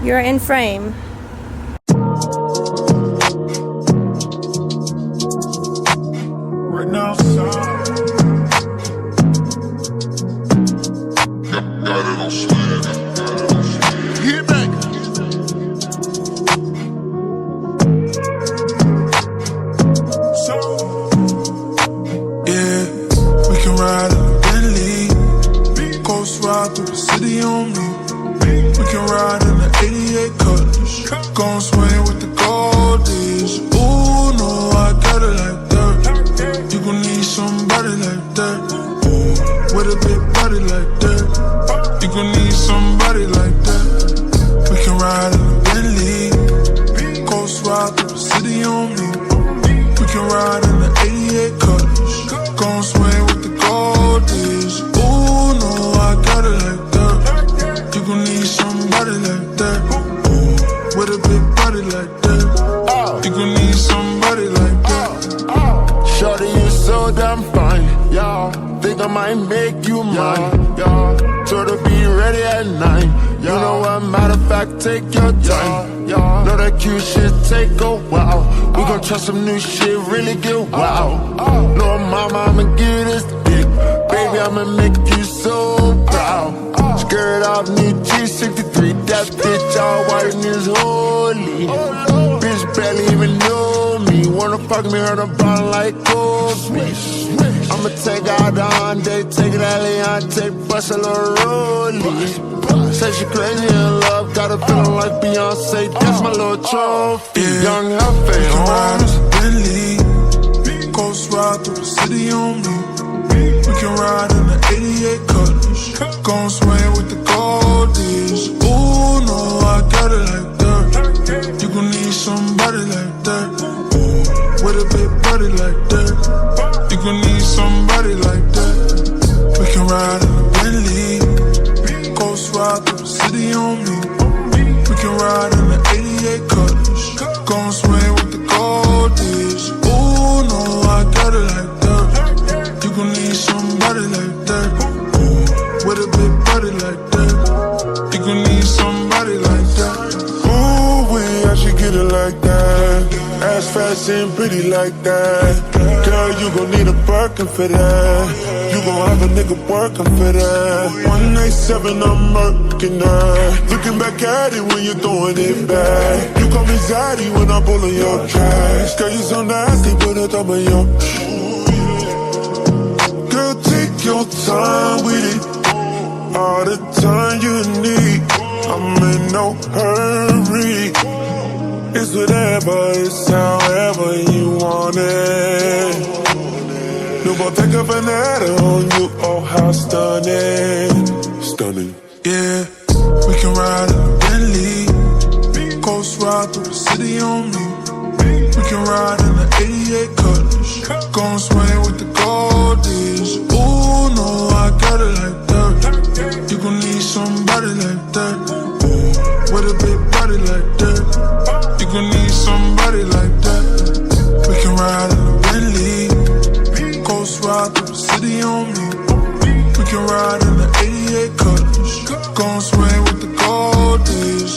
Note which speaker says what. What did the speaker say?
Speaker 1: You're in frame.
Speaker 2: Right now, got it on swing. Get back. Yeah, we can ride in a Bentley, ghost ride through the city on me. We can ride in the 88 Cutlass, gon' swing with the goldies. Ooh, no, I got it like that. You gon' need somebody like that. With a big body like that. You gon' need somebody like that. We can ride in a Bentley, ghost ride through the city on me. We can ride in the 88 Cutlass, gon' swing with the goldies. Ooh, no, I got it like that. You gon' need somebody like that. With a big body like that. You gon' need somebody like that.
Speaker 3: Shorty, you so damn fine, yeah. Think I might make you mine, yeah. Sure to be ready at 9. You know what, matter of fact, take your time, yeah. Know that cute shit take a while. We gon' try some new shit, really get wild. No, mama, I'ma give you this dick. Baby, I'ma make you so proud. Skirt off, new G63. That bitch all white and is holy. Bitch barely even know me. Wanna fuck me, heard her bond like Kobe. I'ma take out the Hyundai, take it Aliante, bust a little rollie. Say she crazy in love, got a feeling like Beyonce. That's my little trophy.
Speaker 2: Yeah.
Speaker 3: Young Huffy,
Speaker 2: We can ride
Speaker 3: homes.
Speaker 2: in a Bentley, ghost ride through the city on me. We can ride in the 88 Cutlass, gon' swing with the goldies. Ooh, no, I got it like that. You gon' need somebody like that. With a big body like that. You gon' need somebody like that. We can ride in a Bentley, ghost ride through the city on me. We can ride in the 88 Cutlass, gon' swing with the goldies. Ooh, no, I got it like that. You gon' need somebody like that. With a big body like that. You gon' need somebody like that.
Speaker 4: Ooh, I should get it like that. Ass fast and pretty like that. Girl, you gon' need a Birkin for that. You gon' have a nigga working for that. 187, I'm murking that. Looking back at it when you're throwing it back. You call me Zaddy when I'm pulling your trash. Girl, you so nasty, put a thumb in your. Girl, take your time with it. All the time you need. I'm in no hurry. It's whatever, it's however you want it. No more take a banana on you, oh how stunning. Stunning.
Speaker 2: Yeah, we can ride in a Bentley, ghost ride through the city on me. We can ride in the 88 Cutlass, gon' swing with the goldies. Ooh, no, I got it like that. You gon' need somebody like that. With a big body like that. You gon' need somebody like that. We can ride in a Bentley, ghost ride through the city on me. We can ride in the 88 Cutlass, gon' swing with the goldies.